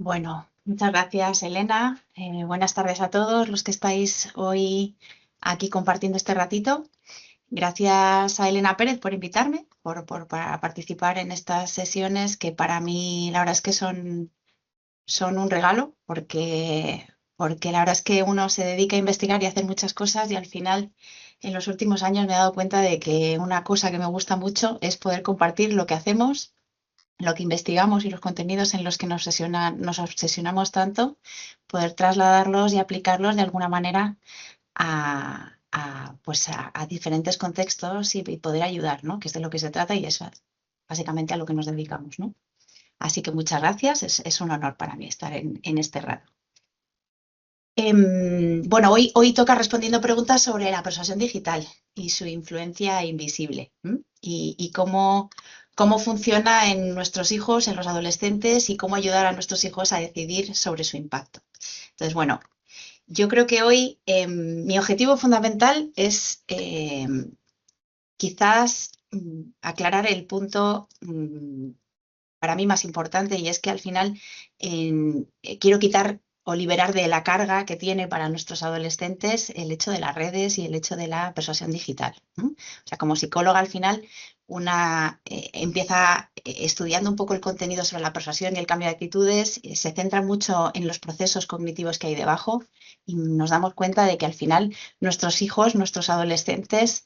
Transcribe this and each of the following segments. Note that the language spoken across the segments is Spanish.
Bueno, muchas gracias, Elena. Buenas tardes a todos los que estáis hoy aquí compartiendo este ratito. Gracias a Elena Pérez por invitarme, para participar en estas sesiones que para mí la verdad es que son un regalo, porque la verdad es que uno se dedica a investigar y a hacer muchas cosas y al final en los últimos años me he dado cuenta de que una cosa que me gusta mucho es poder compartir lo que hacemos, lo que investigamos y los contenidos en los que nos obsesionamos tanto, poder trasladarlos y aplicarlos de alguna manera a diferentes contextos y poder ayudar, ¿no? Que es de lo que se trata y es básicamente a lo que nos dedicamos, ¿no? Así que muchas gracias, es un honor para mí estar en este rato. Bueno, hoy toca respondiendo preguntas sobre la persuasión digital y su influencia invisible, ¿m? Y cómo funciona en nuestros hijos, en los adolescentes y cómo ayudar a nuestros hijos a decidir sobre su impacto. Entonces, bueno, yo creo que hoy mi objetivo fundamental es quizás aclarar el punto para mí más importante y es que al final quiero quitar o liberar de la carga que tiene para nuestros adolescentes el hecho de las redes y el hecho de la persuasión digital, ¿no? O sea, como psicóloga al final una empieza estudiando un poco el contenido sobre la persuasión y el cambio de actitudes, se centra mucho en los procesos cognitivos que hay debajo y nos damos cuenta de que al final nuestros hijos, nuestros adolescentes,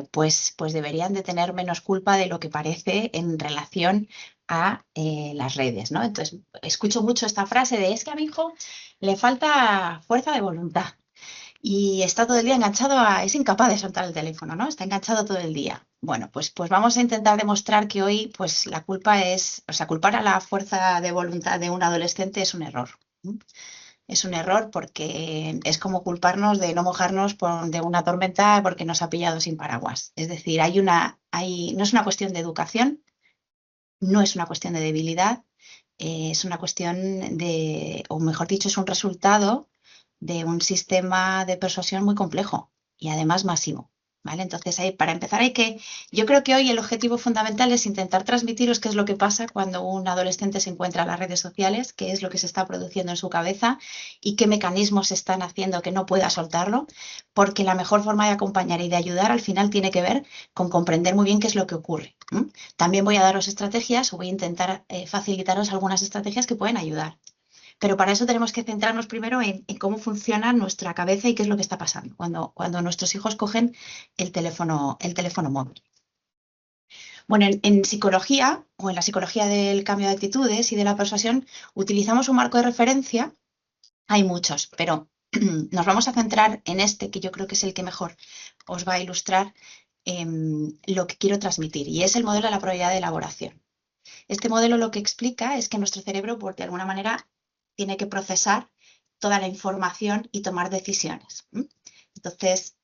pues deberían de tener menos culpa de lo que parece en relación a las redes, ¿no? Entonces, escucho mucho esta frase de es que a mi hijo le falta fuerza de voluntad y está todo el día enganchado es incapaz de soltar el teléfono, ¿no? Está enganchado todo el día. Bueno, pues vamos a intentar demostrar que hoy, pues la culpa es, o sea, culpar a la fuerza de voluntad de un adolescente es un error. ¿Mm? Es un error porque es como culparnos de no mojarnos de una tormenta porque nos ha pillado sin paraguas. Es decir, no es una cuestión de educación, no es una cuestión de debilidad, es una cuestión o mejor dicho, es un resultado de un sistema de persuasión muy complejo y además masivo. ¿Vale? Entonces, para empezar, yo creo que hoy el objetivo fundamental es intentar transmitiros qué es lo que pasa cuando un adolescente se encuentra en las redes sociales, qué es lo que se está produciendo en su cabeza y qué mecanismos están haciendo que no pueda soltarlo, porque la mejor forma de acompañar y de ayudar al final tiene que ver con comprender muy bien qué es lo que ocurre. También voy a daros estrategias o voy a intentar facilitaros algunas estrategias que pueden ayudar. Pero para eso tenemos que centrarnos primero en cómo funciona nuestra cabeza y qué es lo que está pasando cuando nuestros hijos cogen el teléfono móvil. Bueno, en psicología o en la psicología del cambio de actitudes y de la persuasión utilizamos un marco de referencia. Hay muchos, pero nos vamos a centrar en este que yo creo que es el que mejor os va a ilustrar lo que quiero transmitir y es el modelo de la probabilidad de elaboración. Este modelo lo que explica es que nuestro cerebro, de alguna manera, tiene que procesar toda la información y tomar decisiones. Entonces,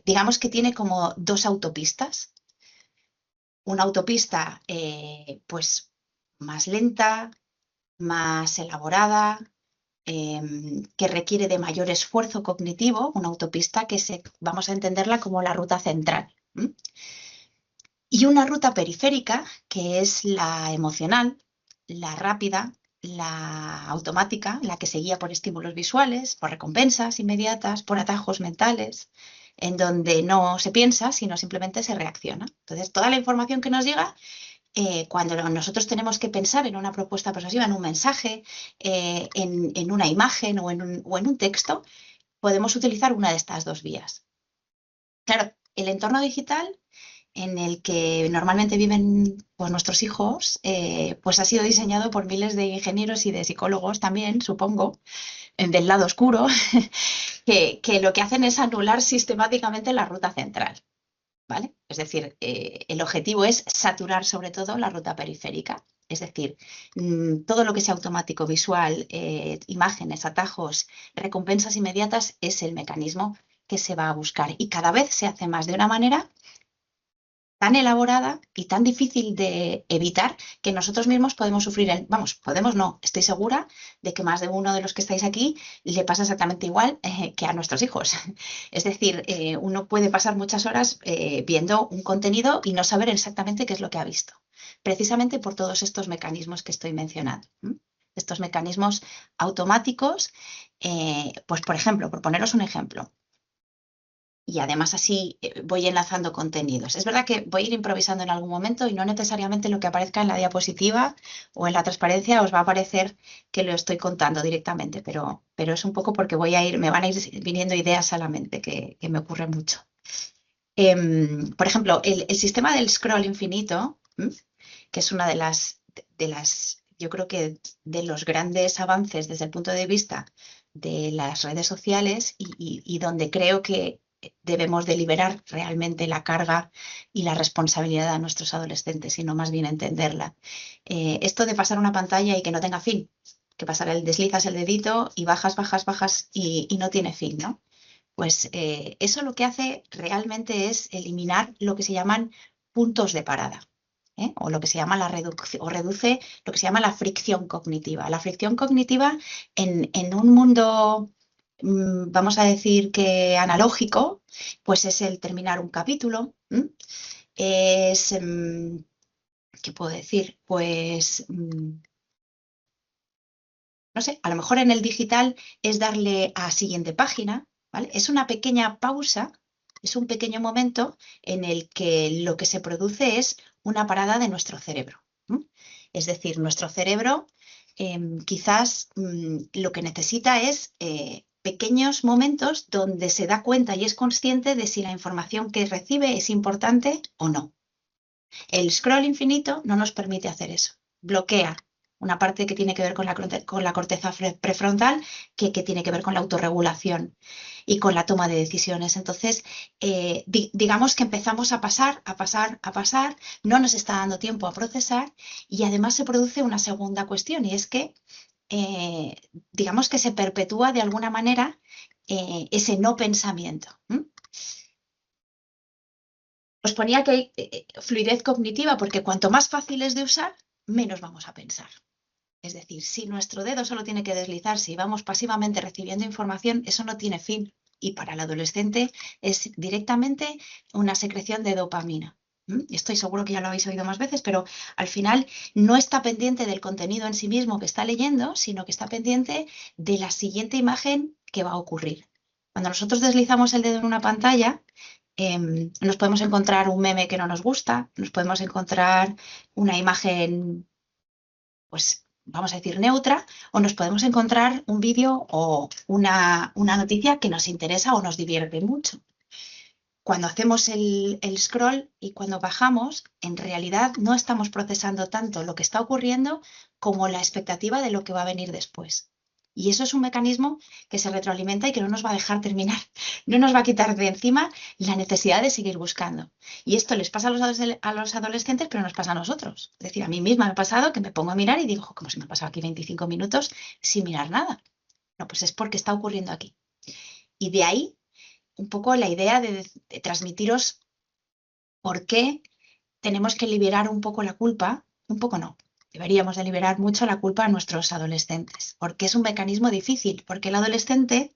digamos que tiene como dos autopistas. Una autopista, pues, más lenta, más elaborada, que requiere de mayor esfuerzo cognitivo, una autopista vamos a entenderla como la ruta central. Y una ruta periférica, que es la emocional, la rápida, la automática, la que se guía por estímulos visuales, por recompensas inmediatas, por atajos mentales, en donde no se piensa, sino simplemente se reacciona. Entonces, toda la información que nos llega, cuando nosotros tenemos que pensar en una propuesta persuasiva, en un mensaje, en una imagen o en un texto, podemos utilizar una de estas dos vías. Claro, el entorno digital en el que normalmente viven pues, nuestros hijos, pues ha sido diseñado por miles de ingenieros y de psicólogos también, supongo, del lado oscuro, que lo que hacen es anular sistemáticamente la ruta central, ¿vale? Es decir, el objetivo es saturar sobre todo la ruta periférica. Es decir, todo lo que sea automático, visual, imágenes, atajos, recompensas inmediatas es el mecanismo que se va a buscar y cada vez se hace más de una manera tan elaborada y tan difícil de evitar que nosotros mismos podemos sufrir podemos no, estoy segura de que más de uno de los que estáis aquí le pasa exactamente igual que a nuestros hijos. Es decir, uno puede pasar muchas horas viendo un contenido y no saber exactamente qué es lo que ha visto, precisamente por todos estos mecanismos que estoy mencionando. Entonces, estos mecanismos automáticos, pues por ejemplo, por poneros un ejemplo, y además así voy enlazando contenidos. Es verdad que voy a ir improvisando en algún momento y no necesariamente lo que aparezca en la diapositiva o en la transparencia os va a parecer que lo estoy contando directamente, pero es un poco porque me van a ir viniendo ideas a la mente que me ocurre mucho. Por ejemplo, el sistema del scroll infinito, que es una yo creo que de los grandes avances desde el punto de vista de las redes sociales y donde creo que debemos de liberar realmente la carga y la responsabilidad a nuestros adolescentes y no más bien entenderla. Esto de pasar una pantalla y que no tenga fin, que deslizas el dedito y bajas, bajas, bajas y no tiene fin, ¿no? Pues eso lo que hace realmente es eliminar lo que se llaman puntos de parada, o lo que se llama o reduce lo que se llama la fricción cognitiva. La fricción cognitiva en un mundo, vamos a decir que analógico, pues es el terminar un capítulo, es, ¿qué puedo decir? Pues, no sé, a lo mejor en el digital es darle a siguiente página, ¿vale? Es una pequeña pausa, es un pequeño momento en el que lo que se produce es una parada de nuestro cerebro. Es decir, nuestro cerebro quizás lo que necesita es pequeños momentos donde se da cuenta y es consciente de si la información que recibe es importante o no. El scroll infinito no nos permite hacer eso. Bloquea una parte que tiene que ver con la corteza prefrontal, que tiene que ver con la autorregulación y con la toma de decisiones. Entonces, digamos que empezamos a pasar, no nos está dando tiempo a procesar y además se produce una segunda cuestión y es que, digamos que se perpetúa de alguna manera ese no pensamiento. Os ponía que hay fluidez cognitiva porque cuanto más fácil es de usar, menos vamos a pensar. Es decir, si nuestro dedo solo tiene que deslizarse y vamos pasivamente recibiendo información, eso no tiene fin. Y para el adolescente es directamente una secreción de dopamina. Estoy seguro que ya lo habéis oído más veces, pero al final no está pendiente del contenido en sí mismo que está leyendo, sino que está pendiente de la siguiente imagen que va a ocurrir. Cuando nosotros deslizamos el dedo en una pantalla, nos podemos encontrar un meme que no nos gusta, nos podemos encontrar una imagen, pues vamos a decir neutra, o nos podemos encontrar un vídeo o una noticia que nos interesa o nos divierte mucho. Cuando hacemos el scroll y cuando bajamos, en realidad no estamos procesando tanto lo que está ocurriendo como la expectativa de lo que va a venir después. Y eso es un mecanismo que se retroalimenta y que no nos va a dejar terminar, no nos va a quitar de encima la necesidad de seguir buscando. Y esto les pasa a los adolescentes, pero nos pasa a nosotros. Es decir, a mí misma me ha pasado que me pongo a mirar y digo, ¿cómo se me ha pasado aquí 25 minutos sin mirar nada? No, pues es porque está ocurriendo aquí. Y de ahí un poco la idea de transmitiros por qué tenemos que liberar un poco la culpa, un poco no, deberíamos de liberar mucho la culpa a nuestros adolescentes, porque es un mecanismo difícil, porque el adolescente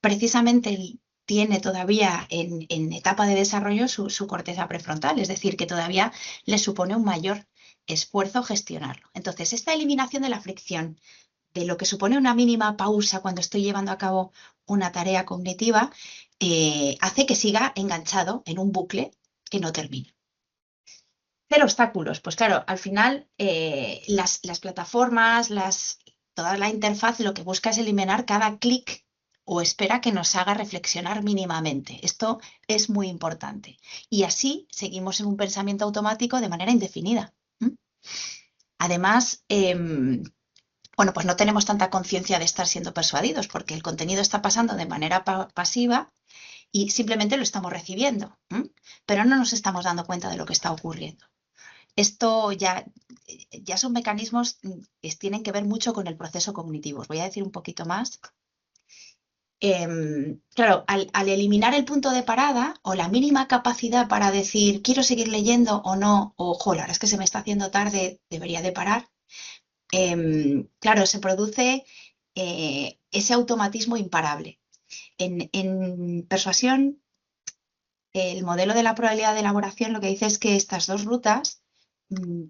precisamente tiene todavía en etapa de desarrollo su corteza prefrontal, es decir, que todavía le supone un mayor esfuerzo gestionarlo. Entonces, esta eliminación de la fricción, de lo que supone una mínima pausa cuando estoy llevando a cabo una tarea cognitiva, hace que siga enganchado en un bucle que no termina. Cero obstáculos, pues claro, al final las plataformas, toda la interfaz lo que busca es eliminar cada clic o espera que nos haga reflexionar mínimamente. Esto es muy importante. Y así seguimos en un pensamiento automático de manera indefinida. Además, bueno, pues no tenemos tanta conciencia de estar siendo persuadidos porque el contenido está pasando de manera pasiva y simplemente lo estamos recibiendo, pero no nos estamos dando cuenta de lo que está ocurriendo. Esto ya son mecanismos que tienen que ver mucho con el proceso cognitivo. Os voy a decir un poquito más. Claro, al eliminar el punto de parada o la mínima capacidad para decir quiero seguir leyendo o no, o la verdad es que se me está haciendo tarde, debería de parar, claro, se produce ese automatismo imparable. En persuasión, el modelo de la probabilidad de elaboración lo que dice es que estas dos rutas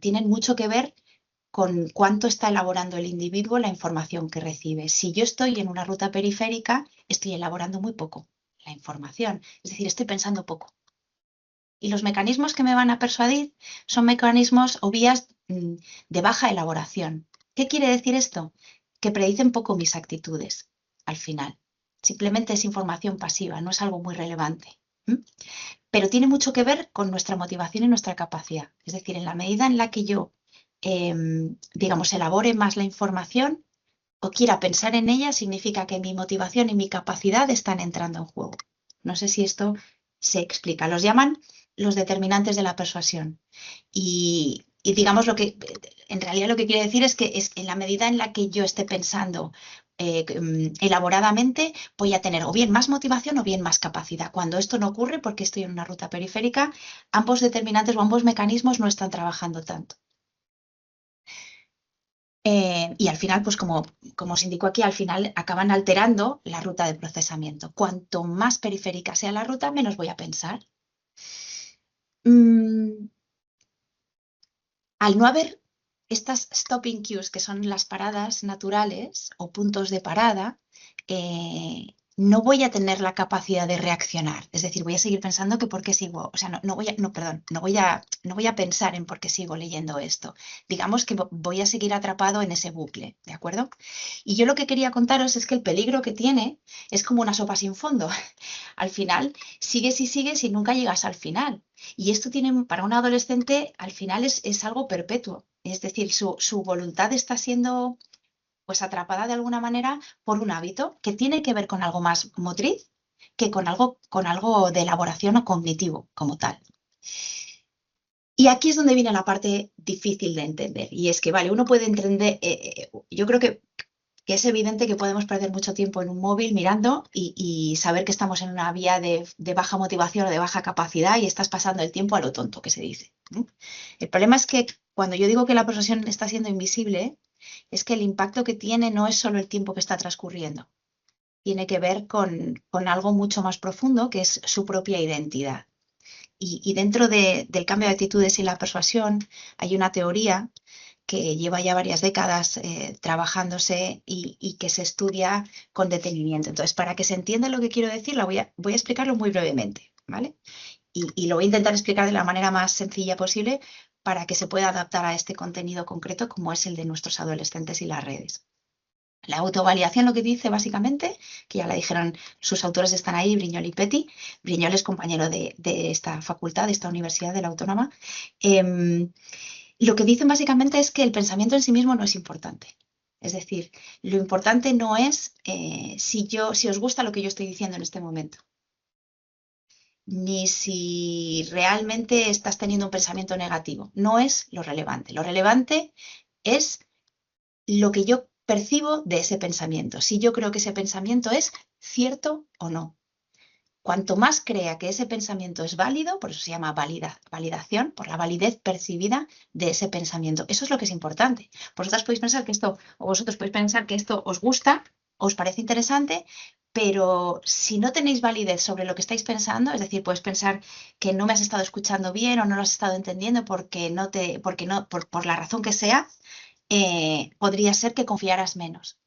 tienen mucho que ver con cuánto está elaborando el individuo la información que recibe. Si yo estoy en una ruta periférica, estoy elaborando muy poco la información, es decir, estoy pensando poco. Y los mecanismos que me van a persuadir son mecanismos o vías de baja elaboración. ¿Qué quiere decir esto? Que predicen poco mis actitudes al final. Simplemente es información pasiva, no es algo muy relevante. Pero tiene mucho que ver con nuestra motivación y nuestra capacidad. Es decir, en la medida en la que yo, digamos, elabore más la información o quiera pensar en ella, significa que mi motivación y mi capacidad están entrando en juego. No sé si esto se explica. Los llaman los determinantes de la persuasión. Y digamos, en realidad lo que quiere decir es que en la medida en la que yo esté pensando elaboradamente, voy a tener o bien más motivación o bien más capacidad. Cuando esto no ocurre, porque estoy en una ruta periférica, ambos determinantes o ambos mecanismos no están trabajando tanto. Y al final, pues como os indico aquí, al final acaban alterando la ruta de procesamiento. Cuanto más periférica sea la ruta, menos voy a pensar. Al no haber estas stopping cues, que son las paradas naturales o puntos de parada, no voy a tener la capacidad de reaccionar. Es decir, voy a seguir pensando que por qué sigo, o sea, no voy a pensar en por qué sigo leyendo esto. Digamos que voy a seguir atrapado en ese bucle, ¿de acuerdo? Y yo lo que quería contaros es que el peligro que tiene es como una sopa sin fondo. Al final, sigues y nunca llegas al final. Y esto tiene, para un adolescente, al final es algo perpetuo. Es decir, su voluntad está siendo pues atrapada de alguna manera por un hábito que tiene que ver con algo más motriz que con algo de elaboración o cognitivo como tal. Y aquí es donde viene la parte difícil de entender. Y es que, vale, uno puede entender, yo creo que es evidente que podemos perder mucho tiempo en un móvil mirando y saber que estamos en una vía de baja motivación o de baja capacidad y estás pasando el tiempo a lo tonto, que se dice, ¿no? El problema es que cuando yo digo que la persuasión está siendo invisible, es que el impacto que tiene no es solo el tiempo que está transcurriendo, tiene que ver con algo mucho más profundo, que es su propia identidad. Y dentro del cambio de actitudes y la persuasión hay una teoría que lleva ya varias décadas trabajándose y que se estudia con detenimiento. Entonces, para que se entienda lo que quiero decir, voy a explicarlo muy brevemente, ¿vale? Y lo voy a intentar explicar de la manera más sencilla posible para que se pueda adaptar a este contenido concreto como es el de nuestros adolescentes y las redes. La autovalidación lo que dice básicamente, que ya la dijeron, sus autores están ahí, Brignol y Petty. Brignol es compañero de esta facultad, de esta universidad, de la Autónoma. Lo que dicen básicamente es que el pensamiento en sí mismo no es importante. Es decir, lo importante no es si os gusta lo que yo estoy diciendo en este momento, ni si realmente estás teniendo un pensamiento negativo. No es lo relevante. Lo relevante es lo que yo percibo de ese pensamiento. Si yo creo que ese pensamiento es cierto o no. Cuanto más crea que ese pensamiento es válido, por eso se llama validación, por la validez percibida de ese pensamiento. Eso es lo que es importante. Vosotros podéis pensar que esto os gusta, os parece interesante, pero si no tenéis validez sobre lo que estáis pensando, es decir, puedes pensar que no me has estado escuchando bien o no lo has estado entendiendo por la razón que sea, podría ser que confiaras menos.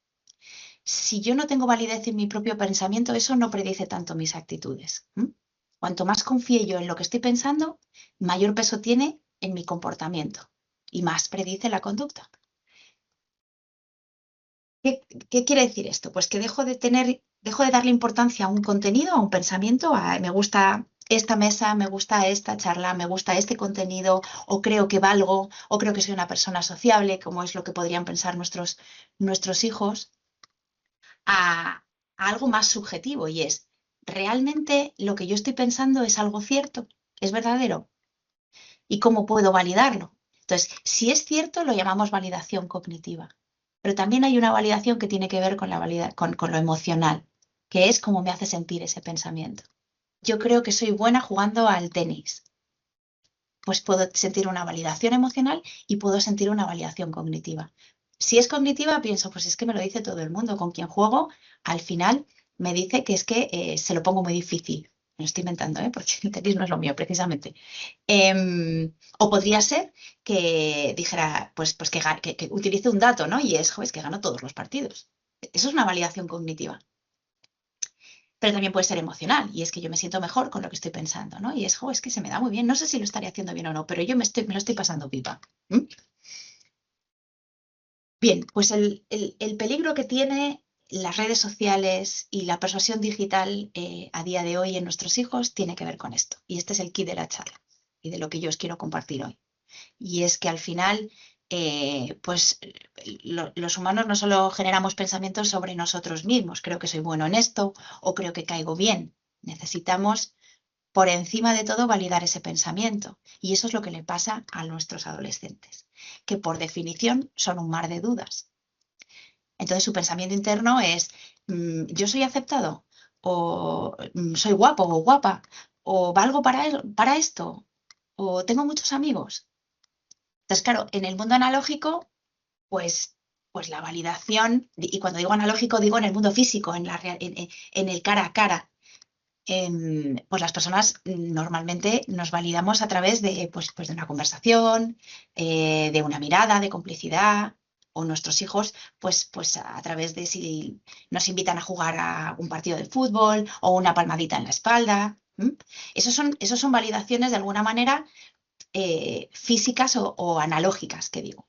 Si yo no tengo validez en mi propio pensamiento, eso no predice tanto mis actitudes. Cuanto más confíe yo en lo que estoy pensando, mayor peso tiene en mi comportamiento y más predice la conducta. ¿Qué quiere decir esto? Pues que dejo de darle importancia a un contenido, a un pensamiento, me gusta esta mesa, me gusta esta charla, me gusta este contenido, o creo que valgo, o creo que soy una persona sociable, como es lo que podrían pensar nuestros hijos, a algo más subjetivo y es, ¿realmente lo que yo estoy pensando es algo cierto? ¿Es verdadero? ¿Y cómo puedo validarlo? Entonces, si es cierto, lo llamamos validación cognitiva. Pero también hay una validación que tiene que ver con lo emocional, que es cómo me hace sentir ese pensamiento. Yo creo que soy buena jugando al tenis. Pues puedo sentir una validación emocional y puedo sentir una validación cognitiva. Si es cognitiva, pienso, pues es que me lo dice todo el mundo. Con quien juego, al final me dice que es que se lo pongo muy difícil. Me lo estoy inventando, ¿eh? Porque el tenis no es lo mío, precisamente. O podría ser que dijera, pues que utilice un dato, ¿no? Y es, jo, es que gano todos los partidos. Eso es una validación cognitiva. Pero también puede ser emocional, y es que yo me siento mejor con lo que estoy pensando, ¿no? Y es, jo, es que se me da muy bien. No sé si lo estaría haciendo bien o no, pero yo me lo estoy pasando pipa. ¿Mm? Bien, pues el peligro que tiene las redes sociales y la persuasión digital a día de hoy en nuestros hijos tiene que ver con esto. Y este es el kit de la charla y de lo que yo os quiero compartir hoy. Y es que al final, los humanos no solo generamos pensamientos sobre nosotros mismos, creo que soy bueno en esto o creo que caigo bien. Necesitamos, por encima de todo, validar ese pensamiento. Y eso es lo que le pasa a nuestros adolescentes, que por definición son un mar de dudas. Entonces su pensamiento interno es, yo soy aceptado, o soy guapo o guapa, o valgo para esto, o tengo muchos amigos. Entonces, claro, en el mundo analógico, pues, pues la validación, y cuando digo analógico digo en el mundo físico, en el cara a cara, pues las personas normalmente nos validamos a través de, pues de una conversación, de una mirada, de complicidad, o nuestros hijos, pues a través de si nos invitan a jugar a un partido de fútbol o una palmadita en la espalda. Esos son validaciones de alguna manera físicas o analógicas, que digo.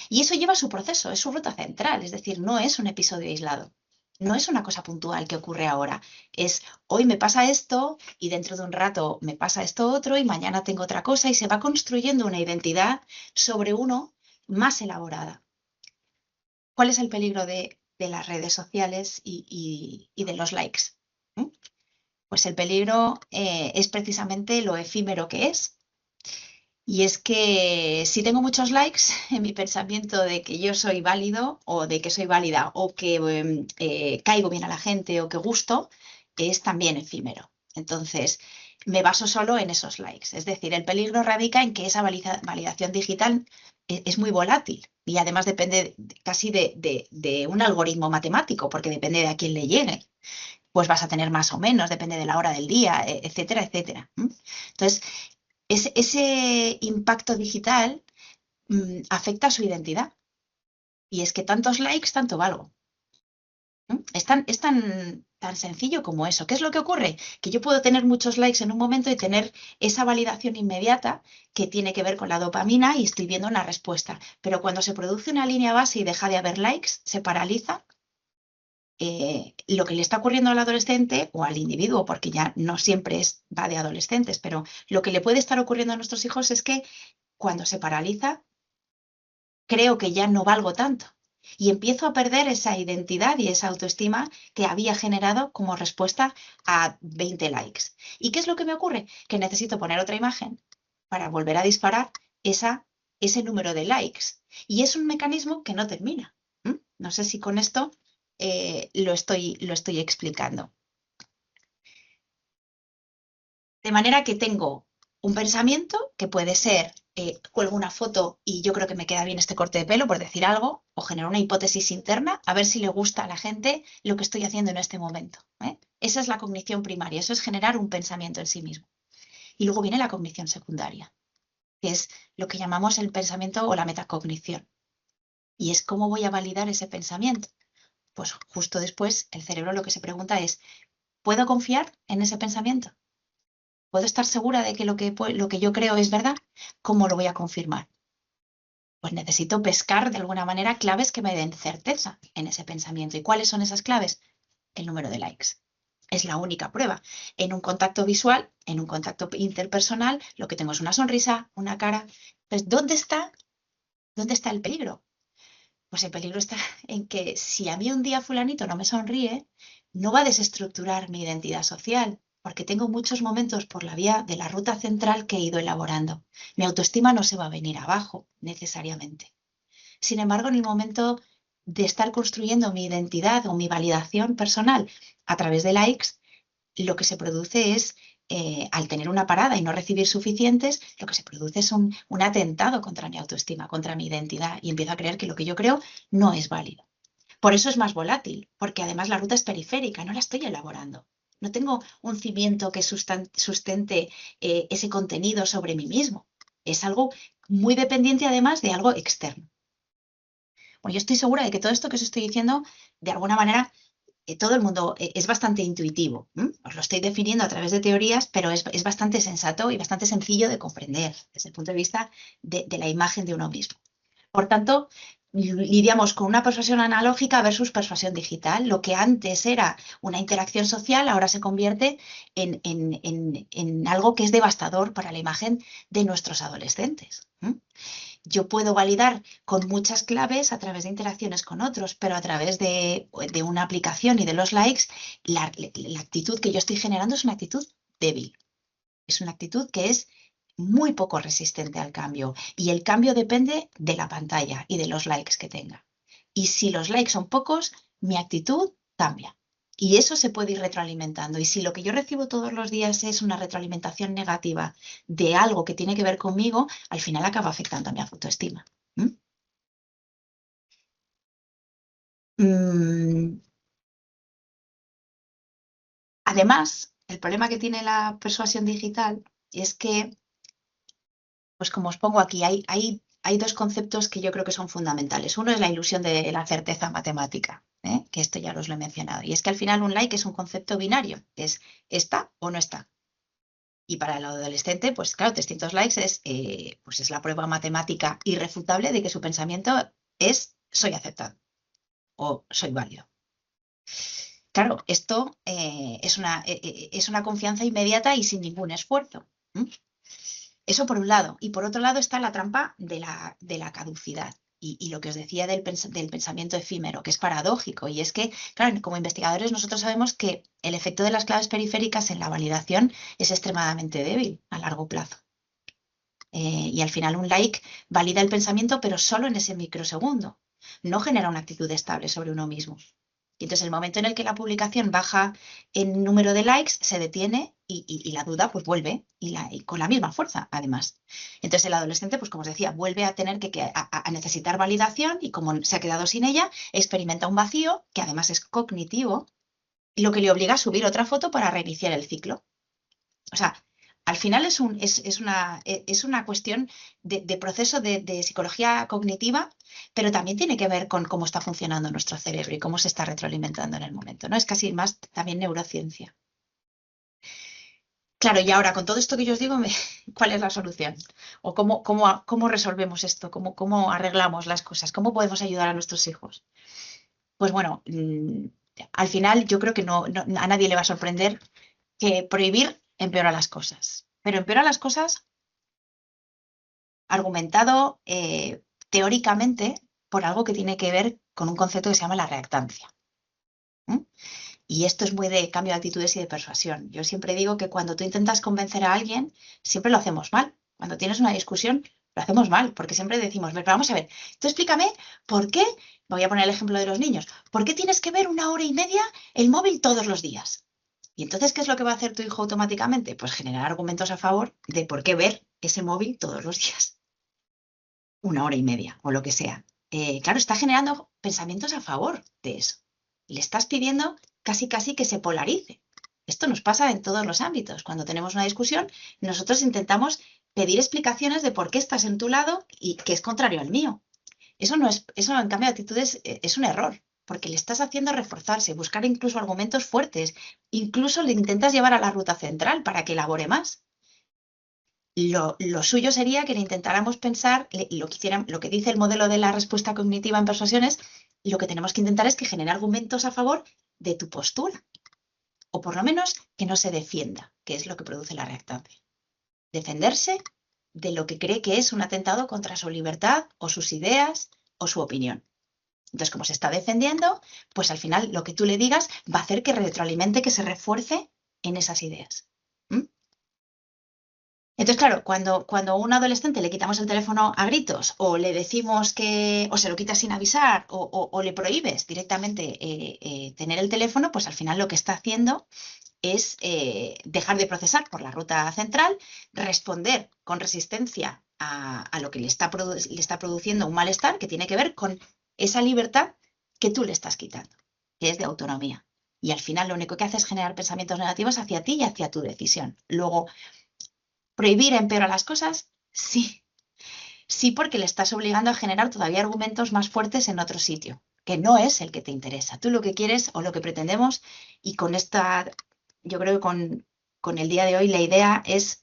Y eso lleva su proceso, es su ruta central, es decir, no es un episodio aislado. No es una cosa puntual que ocurre ahora. Es hoy me pasa esto y dentro de un rato me pasa esto otro y mañana tengo otra cosa y se va construyendo una identidad sobre uno más elaborada. ¿Cuál es el peligro de las redes sociales y de los likes? ¿Mm? Pues el peligro es precisamente lo efímero que es. Y es que si tengo muchos likes en mi pensamiento de que yo soy válido o de que soy válida o que caigo bien a la gente o que gusto, es también efímero. Entonces, me baso solo en esos likes. Es decir, el peligro radica en que esa validación digital es muy volátil y además depende casi de un algoritmo matemático, porque depende de a quién le llegue. Pues vas a tener más o menos, depende de la hora del día, etcétera, etcétera. Entonces, ese impacto digital afecta a su identidad. Y es que tantos likes, tanto valgo. Es tan sencillo como eso. ¿Qué es lo que ocurre? Que yo puedo tener muchos likes en un momento y tener esa validación inmediata que tiene que ver con la dopamina y estoy viendo una respuesta. Pero cuando se produce una línea base y deja de haber likes, se paraliza. Lo que le está ocurriendo al adolescente o al individuo, porque ya no siempre va de adolescentes, pero lo que le puede estar ocurriendo a nuestros hijos es que cuando se paraliza, creo que ya no valgo tanto y empiezo a perder esa identidad y esa autoestima que había generado como respuesta a 20 likes. ¿Y qué es lo que me ocurre? Que necesito poner otra imagen para volver a disparar ese número de likes. Y es un mecanismo que no termina. No sé si con esto lo estoy explicando. De manera que tengo un pensamiento que puede ser, cuelgo una foto y yo creo que me queda bien este corte de pelo, por decir algo, o genero una hipótesis interna, a ver si le gusta a la gente lo que estoy haciendo en este momento. Esa es la cognición primaria, eso es generar un pensamiento en sí mismo. Y luego viene la cognición secundaria, que es lo que llamamos el pensamiento o la metacognición. Y es cómo voy a validar ese pensamiento. Pues justo después el cerebro lo que se pregunta es, ¿puedo confiar en ese pensamiento? ¿Puedo estar segura de que lo que yo creo es verdad? ¿Cómo lo voy a confirmar? Pues necesito pescar de alguna manera claves que me den certeza en ese pensamiento. ¿Y cuáles son esas claves? El número de likes. Es la única prueba. En un contacto visual, en un contacto interpersonal, lo que tengo es una sonrisa, una cara. Pues, ¿dónde está el peligro? Pues el peligro está en que si a mí un día fulanito no me sonríe, no va a desestructurar mi identidad social, porque tengo muchos momentos por la vía de la ruta central que he ido elaborando. Mi autoestima no se va a venir abajo, necesariamente. Sin embargo, en el momento de estar construyendo mi identidad o mi validación personal a través de likes, lo que se produce es, al tener una parada y no recibir suficientes, lo que se produce es un atentado contra mi autoestima, contra mi identidad, y empiezo a creer que lo que yo creo no es válido. Por eso es más volátil, porque además la ruta es periférica, no la estoy elaborando. no tengo un cimiento que sustente ese contenido sobre mí mismo. Es algo muy dependiente además de algo externo. Bueno, yo estoy segura de que todo esto que os estoy diciendo, de alguna manera, todo el mundo es bastante intuitivo. Os lo estoy definiendo a través de teorías, pero es bastante sensato y bastante sencillo de comprender desde el punto de vista de la imagen de uno mismo. Por tanto, lidiamos con una persuasión analógica versus persuasión digital. Lo que antes era una interacción social ahora se convierte en algo que es devastador para la imagen de nuestros adolescentes. Yo puedo validar con muchas claves a través de interacciones con otros, pero a través de una aplicación y de los likes, la actitud que yo estoy generando es una actitud débil. Es una actitud que es muy poco resistente al cambio y el cambio depende de la pantalla y de los likes que tenga. Y si los likes son pocos, mi actitud cambia. Y eso se puede ir retroalimentando. Y si lo que yo recibo todos los días es una retroalimentación negativa de algo que tiene que ver conmigo, al final acaba afectando a mi autoestima. Además, el problema que tiene la persuasión digital es que, pues como os pongo aquí, hay dos conceptos que yo creo que son fundamentales. Uno es la ilusión de la certeza matemática, que esto ya os lo he mencionado. Y es que al final un like es un concepto binario, es está o no está. Y para el adolescente, pues claro, 300 likes pues es la prueba matemática irrefutable de que su pensamiento es soy aceptado o soy válido. Claro, esto es una confianza inmediata y sin ningún esfuerzo. Eso por un lado. Y por otro lado está la trampa de la caducidad. Y lo que os decía del pensamiento efímero, que es paradójico. Y es que, claro, como investigadores nosotros sabemos que el efecto de las claves periféricas en la validación es extremadamente débil a largo plazo. Y al final un like valida el pensamiento, pero solo en ese microsegundo. No genera una actitud estable sobre uno mismo. Y entonces el momento en el que la publicación baja en número de likes, se detiene y la duda pues vuelve y con la misma fuerza, además. Entonces el adolescente, pues como os decía, vuelve a tener a necesitar validación y como se ha quedado sin ella, experimenta un vacío que además es cognitivo, lo que le obliga a subir otra foto para reiniciar el ciclo. O sea, al final es una cuestión de proceso de psicología cognitiva, pero también tiene que ver con cómo está funcionando nuestro cerebro y cómo se está retroalimentando en el momento, ¿no? Es casi más también neurociencia. Claro, y ahora con todo esto que yo os digo, ¿cuál es la solución? ¿O cómo resolvemos esto? ¿Cómo arreglamos las cosas? ¿Cómo podemos ayudar a nuestros hijos? Pues bueno, al final yo creo que a nadie le va a sorprender que prohibir empeora las cosas. Pero empeora las cosas argumentado teóricamente por algo que tiene que ver con un concepto que se llama la reactancia. Y esto es muy de cambio de actitudes y de persuasión. Yo siempre digo que cuando tú intentas convencer a alguien, siempre lo hacemos mal. Cuando tienes una discusión, lo hacemos mal, porque siempre decimos, pero vamos a ver, tú explícame por qué, voy a poner el ejemplo de los niños, ¿por qué tienes que ver 1 hora y media el móvil todos los días? Y entonces, ¿qué es lo que va a hacer tu hijo automáticamente? Pues generar argumentos a favor de por qué ver ese móvil todos los días. 1 hora y media o lo que sea. Claro, está generando pensamientos a favor de eso. Le estás pidiendo casi que se polarice. Esto nos pasa en todos los ámbitos. Cuando tenemos una discusión, nosotros intentamos pedir explicaciones de por qué estás en tu lado y que es contrario al mío. Eso en cambio de actitudes es un error, porque le estás haciendo reforzarse, buscar incluso argumentos fuertes, incluso le intentas llevar a la ruta central para que elabore más. Lo suyo sería que le intentáramos pensar, lo que dice el modelo de la respuesta cognitiva en persuasiones, lo que tenemos que intentar es que genere argumentos a favor de tu postura, o por lo menos que no se defienda, que es lo que produce la reactancia. Defenderse de lo que cree que es un atentado contra su libertad o sus ideas o su opinión. Entonces, como se está defendiendo, pues al final lo que tú le digas va a hacer que retroalimente, que se refuerce en esas ideas. Entonces, claro, cuando a un adolescente le quitamos el teléfono a gritos o le decimos o se lo quitas sin avisar o le prohíbes directamente tener el teléfono, pues al final lo que está haciendo es dejar de procesar por la ruta central, responder con resistencia a lo que le está produciendo un malestar que tiene que ver con esa libertad que tú le estás quitando, que es de autonomía. Y al final lo único que hace es generar pensamientos negativos hacia ti y hacia tu decisión. Luego, ¿prohibir empeora las cosas? Sí, sí, porque le estás obligando a generar todavía argumentos más fuertes en otro sitio, que no es el que te interesa. Tú lo que quieres o lo que pretendemos, y con esta, yo creo que con el día de hoy la idea es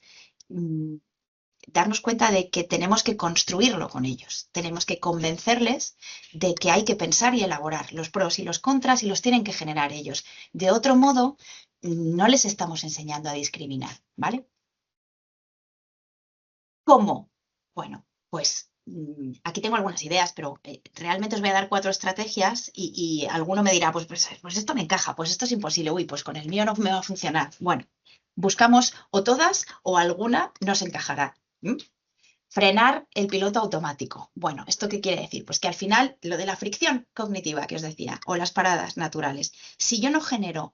darnos cuenta de que tenemos que construirlo con ellos. Tenemos que convencerles de que hay que pensar y elaborar los pros y los contras y los tienen que generar ellos. De otro modo, no les estamos enseñando a discriminar, ¿vale? ¿Cómo? Bueno, pues aquí tengo algunas ideas, pero realmente os voy a dar 4 estrategias y alguno me dirá, pues esto me encaja, pues esto es imposible, uy, pues con el mío no me va a funcionar. Bueno, buscamos o todas o alguna nos encajará. ¿M? Frenar el piloto automático. Bueno, ¿esto qué quiere decir? Pues que al final lo de la fricción cognitiva que os decía, o las paradas naturales, si yo no genero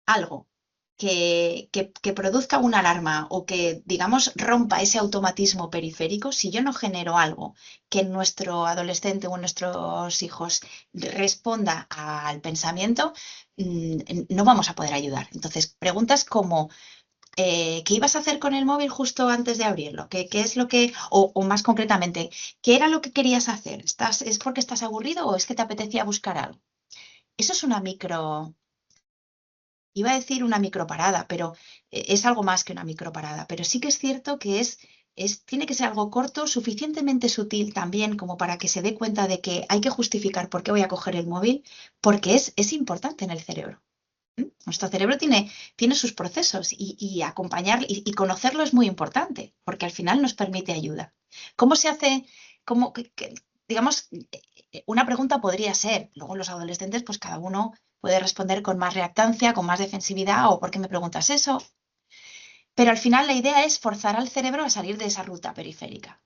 algo que produzca una alarma o que, digamos, rompa ese automatismo periférico, si yo no genero algo que nuestro adolescente o nuestros hijos responda al pensamiento, no vamos a poder ayudar. Entonces, preguntas como ¿qué ibas a hacer con el móvil justo antes de abrirlo? ¿Qué es lo que, o más concretamente, qué era lo que querías hacer? ¿Es porque estás aburrido o es que te apetecía buscar algo? Eso es una micro, iba a decir una microparada, pero es algo más que una microparada. Pero sí que es cierto que tiene que ser algo corto, suficientemente sutil también como para que se dé cuenta de que hay que justificar por qué voy a coger el móvil, porque es importante en el cerebro. Nuestro cerebro tiene sus procesos y acompañar y conocerlo es muy importante, porque al final nos permite ayuda. ¿Cómo se hace? ¿Cómo, digamos, una pregunta podría ser, luego los adolescentes, pues cada uno puede responder con más reactancia, con más defensividad, o ¿por qué me preguntas eso? Pero al final la idea es forzar al cerebro a salir de esa ruta periférica.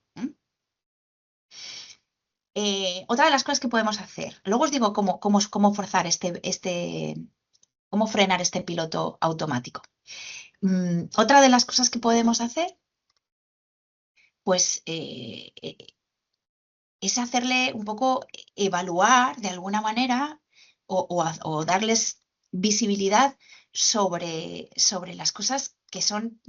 Otra de las cosas que podemos hacer, luego os digo cómo forzar cómo frenar este piloto automático. Otra de las cosas que podemos hacer, pues, es hacerle un poco evaluar de alguna manera o darles visibilidad sobre las cosas que son,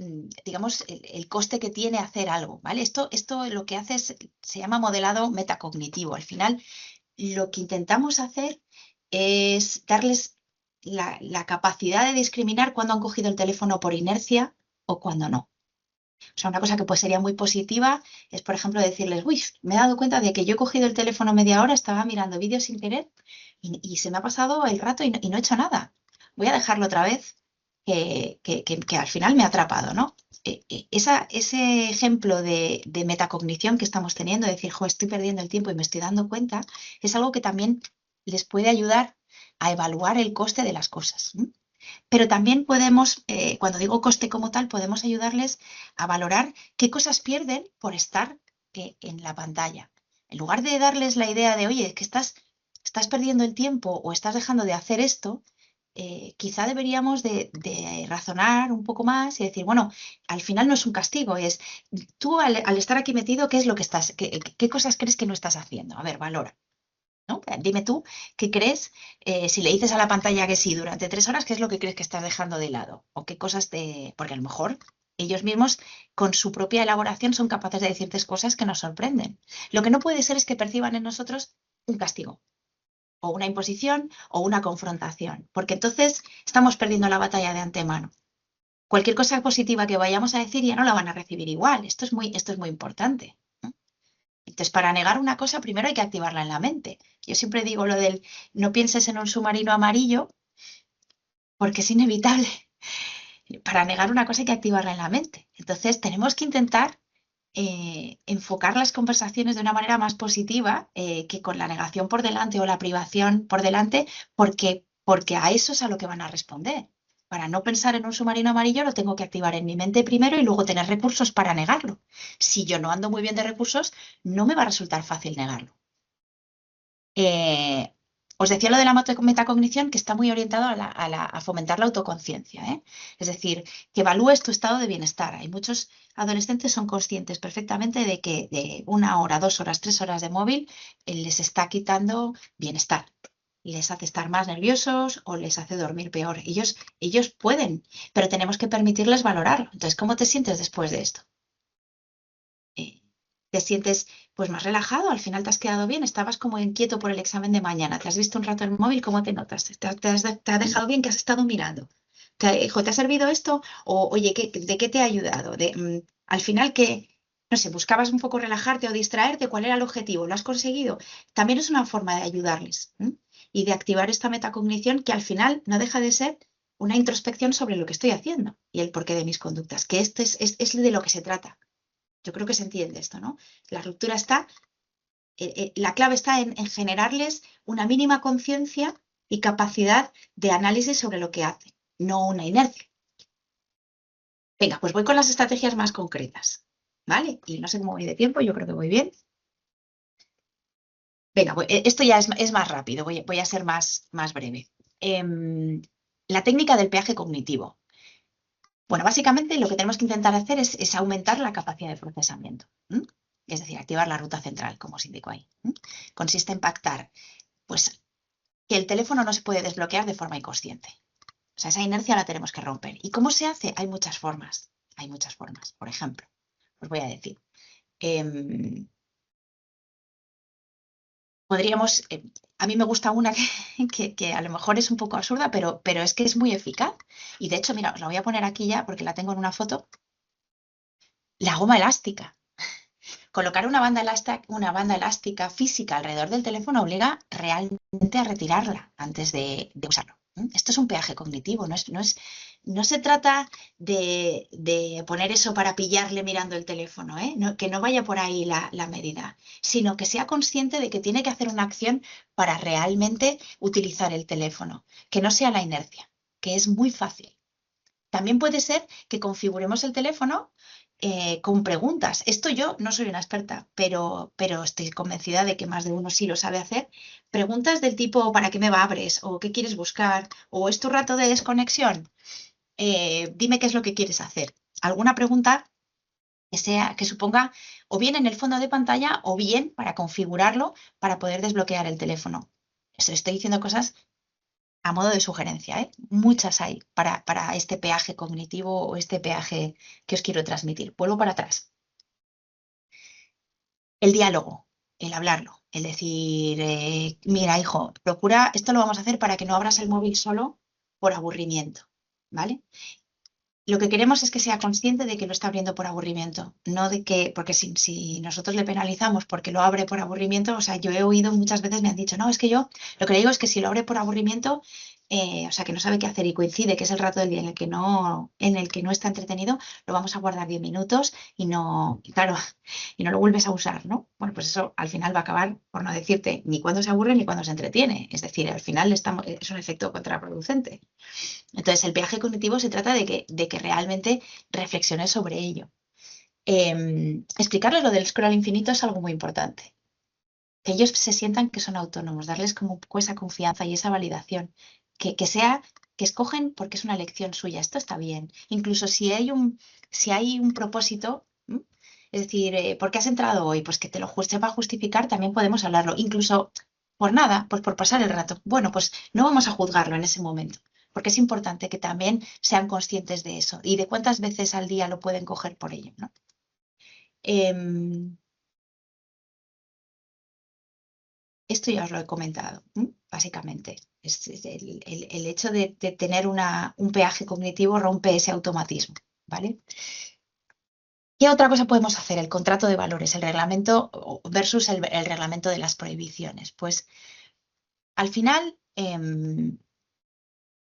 digamos, el coste que tiene hacer algo, ¿vale? Esto lo que hace se llama modelado metacognitivo. Al final, lo que intentamos hacer es darles la capacidad de discriminar cuando han cogido el teléfono por inercia o cuando no. O sea, una cosa que pues sería muy positiva es, por ejemplo, decirles, uy, me he dado cuenta de que yo he cogido el teléfono media hora, estaba mirando vídeos sin querer y se me ha pasado el rato y no he hecho nada. Voy a dejarlo otra vez, que al final me ha atrapado, ¿no? Ese ejemplo de metacognición que estamos teniendo, de decir, jo, estoy perdiendo el tiempo y me estoy dando cuenta, es algo que también les puede ayudar a evaluar el coste de las cosas. Pero también podemos, cuando digo coste como tal, podemos ayudarles a valorar qué cosas pierden por estar en la pantalla. En lugar de darles la idea de, oye, que estás perdiendo el tiempo o estás dejando de hacer esto, quizá deberíamos de razonar un poco más y decir, bueno, al final no es un castigo, es tú al estar aquí metido, ¿qué es lo que qué cosas crees que no estás haciendo? A ver, valora. ¿No? Dime tú qué crees, si le dices a la pantalla que sí durante 3 horas, ¿qué es lo que crees que estás dejando de lado? O qué cosas te... Porque a lo mejor ellos mismos con su propia elaboración son capaces de decirte cosas que nos sorprenden. Lo que no puede ser es que perciban en nosotros un castigo o una imposición o una confrontación, porque entonces estamos perdiendo la batalla de antemano. Cualquier cosa positiva que vayamos a decir ya no la van a recibir igual. Esto es muy importante. Entonces, para negar una cosa, primero hay que activarla en la mente. Yo siempre digo lo del no pienses en un submarino amarillo, porque es inevitable. Para negar una cosa hay que activarla en la mente. Entonces, tenemos que intentar enfocar las conversaciones de una manera más positiva que con la negación por delante o la privación por delante, porque a eso es a lo que van a responder. Para no pensar en un submarino amarillo lo tengo que activar en mi mente primero y luego tener recursos para negarlo. Si yo no ando muy bien de recursos, no me va a resultar fácil negarlo. Eh, Os decía lo de la metacognición que está muy orientado a fomentar la autoconciencia, ¿eh? Es decir, que evalúes tu estado de bienestar. Hay muchos adolescentes son conscientes perfectamente de que de 1 hora, 2 horas, 3 horas de móvil les está quitando bienestar. les hace estar más nerviosos o les hace dormir peor. Ellos pueden, pero tenemos que permitirles valorarlo. Entonces, ¿cómo te sientes después de esto? Eh, ¿Te sientes pues más relajado? Al final te has quedado bien, estabas como inquieto por el examen de mañana, te has visto un rato el móvil, ¿cómo te notas? ¿Te ha dejado bien que has estado mirando? Hijo, ¿te ha servido esto? O, oye, ¿de qué te ha ayudado? Al final, que, no sé, buscabas un poco relajarte o distraerte, ¿cuál era el objetivo? ¿Lo has conseguido? También es una forma de ayudarles, ¿m? Y de activar esta metacognición que al final no deja de ser una introspección sobre lo que estoy haciendo y el porqué de mis conductas, que esto es de lo que se trata. Yo creo que se entiende esto, ¿no? La ruptura está, la clave está en generarles una mínima conciencia y capacidad de análisis sobre lo que hacen, no una inercia. Venga, pues voy con las estrategias más concretas, ¿vale? Y no sé cómo voy de tiempo, yo creo que voy bien. Venga, esto ya es más rápido, voy a ser más breve. La técnica del peaje cognitivo. Bueno, básicamente lo que tenemos que intentar hacer es aumentar la capacidad de procesamiento. ¿M? Es decir, activar la ruta central, como os indico ahí. ¿M? Consiste en pactar, pues, que el teléfono no se puede desbloquear de forma inconsciente. O sea, esa inercia la tenemos que romper. ¿Y cómo se hace? Hay muchas formas. Hay muchas formas. Por ejemplo, os voy a decir. Podríamos, a mí me gusta una que a lo mejor es un poco absurda, pero es que es muy eficaz. Y de hecho, mira, os la voy a poner aquí ya porque la tengo en una foto. La goma elástica. Colocar una banda elástica física alrededor del teléfono obliga realmente a retirarla antes de usarlo. Esto es un peaje cognitivo, no se trata de poner eso para pillarle mirando el teléfono, ¿eh? Que no vaya por ahí la medida, sino que sea consciente de que tiene que hacer una acción para realmente utilizar el teléfono, que no sea la inercia, que es muy fácil. También puede ser que configuremos el teléfono con preguntas. Esto yo no soy una experta, pero estoy convencida de que más de uno sí lo sabe hacer. Preguntas del tipo, ¿para qué me abres? ¿O qué quieres buscar? ¿O es tu rato de desconexión? Dime qué es lo que quieres hacer. Alguna pregunta que suponga o bien en el fondo de pantalla o bien para configurarlo para poder desbloquear el teléfono. Estoy diciendo cosas a modo de sugerencia, ¿eh? Muchas hay para este peaje cognitivo o este peaje que os quiero transmitir. Vuelvo para atrás. El diálogo, el hablarlo, el decir, mira, hijo, procura, esto lo vamos a hacer para que no abras el móvil solo por aburrimiento, ¿vale? Lo que queremos es que sea consciente de que lo está abriendo por aburrimiento, no de que, porque si nosotros le penalizamos porque lo abre por aburrimiento, o sea, yo he oído muchas veces, me han dicho, no, es que yo, lo que le digo es que si lo abre por aburrimiento, o sea, que no sabe qué hacer y coincide que es el rato del día en el que no está entretenido, lo vamos a guardar 10 minutos y no, y claro, y no lo vuelves a usar, ¿no? Bueno, pues eso al final va a acabar por no decirte ni cuándo se aburre ni cuándo se entretiene, es decir, al final es un efecto contraproducente. Entonces, el viaje cognitivo se trata de que realmente reflexiones sobre ello. Explicarles lo del scroll infinito es algo muy importante. Que ellos se sientan que son autónomos, darles como un poco esa confianza y esa validación. Que escogen porque es una elección suya. Esto está bien. Incluso si hay un propósito, ¿m? Es decir, ¿por qué has entrado hoy? Pues que te lo sepa justificar, también podemos hablarlo. Incluso por nada, pues por pasar el rato. Bueno, pues no vamos a juzgarlo en ese momento, porque es importante que también sean conscientes de eso y de cuántas veces al día lo pueden coger por ello, ¿no? Em, Esto ya os lo he comentado, básicamente. Es el hecho de tener un peaje cognitivo rompe ese automatismo, ¿vale? ¿Qué otra cosa podemos hacer? El contrato de valores, el reglamento versus el reglamento de las prohibiciones. Pues al final, el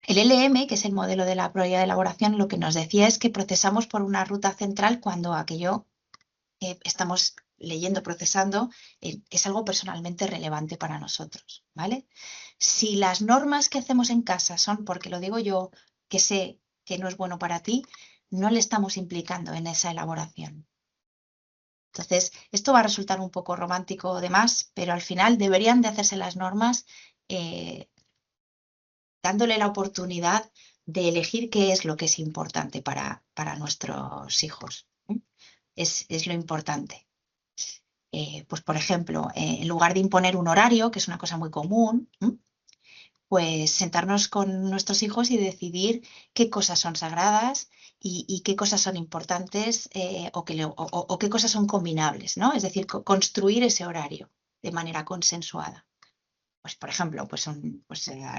LM, que es el modelo de la probabilidad de elaboración, lo que nos decía es que procesamos por una ruta central cuando aquello que estamos leyendo, procesando, es algo personalmente relevante para nosotros, ¿vale? Si las normas que hacemos en casa son porque lo digo yo, que sé que no es bueno para ti, no le estamos implicando en esa elaboración. Entonces, esto va a resultar un poco romántico de más, pero al final deberían de hacerse las normas eh, dándole la oportunidad de elegir qué es lo que es importante para nuestros hijos. Es lo importante. Pues por ejemplo, en lugar de imponer un horario, que es una cosa muy común, pues sentarnos con nuestros hijos y decidir qué cosas son sagradas y qué cosas son importantes o qué cosas son combinables, ¿no? Es decir, construir ese horario de manera consensuada. Pues, por ejemplo,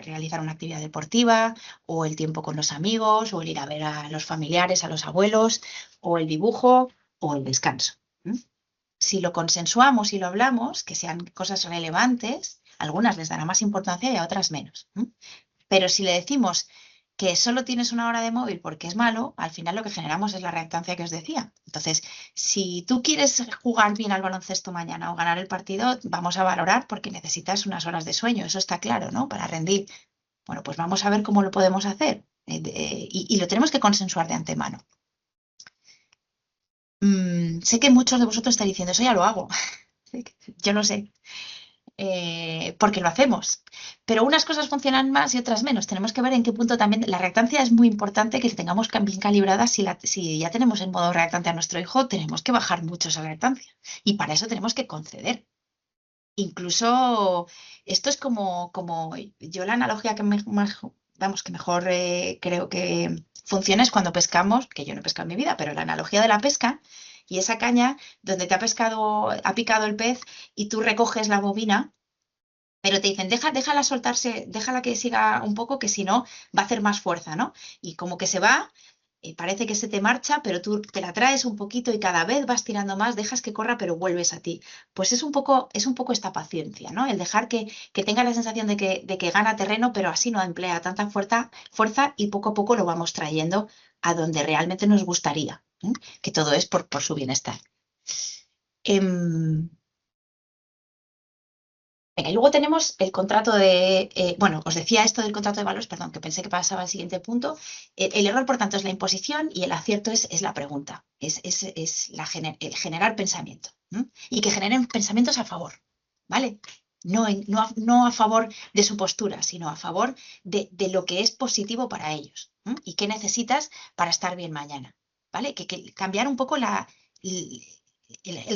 realizar una actividad deportiva, o el tiempo con los amigos, o el ir a ver a los familiares, a los abueos, o el dibujo, o el descanso. ¿M? Si lo consensuamos y lo hablamos, que sean cosas relevantes, algunas les dará más importancia y a otras menos. Pero si le decimos que solo tienes una hora de móvil porque es malo, al final lo que generamos es la reactancia que os decía. Entonces, si tú quieres jugar bien al baloncesto mañana o ganar el partido, vamos a valorar porque necesitas unas horas de sueño, eso está claro, ¿no? Para rendir. Bueno, pues vamos a ver cómo lo podemos hacer y lo tenemos que consensuar de antemano. Sé que muchos de vosotros estáis diciendo, eso ya lo hago. Yo lo sé. Porque lo hacemos. Pero unas cosas funcionan más y otras menos. Tenemos que ver en qué punto también la reactancia es muy importante que tengamos bien calibrada. Si ya tenemos en modo reactante a nuestro hijo, tenemos que bajar mucho esa reactancia. Y para eso tenemos que conceder. Incluso esto es como yo la analogía que mejor creo que funciona es cuando pescamos, que yo no he pescado en mi vida, pero la analogía de la pesca y esa caña donde te ha picado el pez y tú recoges la bobina, pero te dicen, déjala soltarse, déjala que siga un poco, que si no va a hacer más fuerza, ¿no? Y como que se va, parece que se te marcha, pero tú te la traes un poquito y cada vez vas tirando más, dejas que corra, pero vuelves a ti. Pues es un poco esta paciencia, ¿no? El dejar que tenga la sensación de que gana terreno, pero así no emplea tanta fuerza y poco a poco lo vamos trayendo a donde realmente nos gustaría, ¿eh? Que todo es por su bienestar. Em, Venga, y luego tenemos el contrato bueno, os decía esto del contrato de valores, perdón, que pensé que pasaba al siguiente punto. El error, por tanto, es la imposición y el acierto es la pregunta, el generar pensamiento, ¿m? Y que generen pensamientos a favor, ¿vale? No a favor de su postura, sino a favor de lo que es positivo para ellos, ¿m? Y qué necesitas para estar bien mañana, ¿vale? Que cambiar un poco el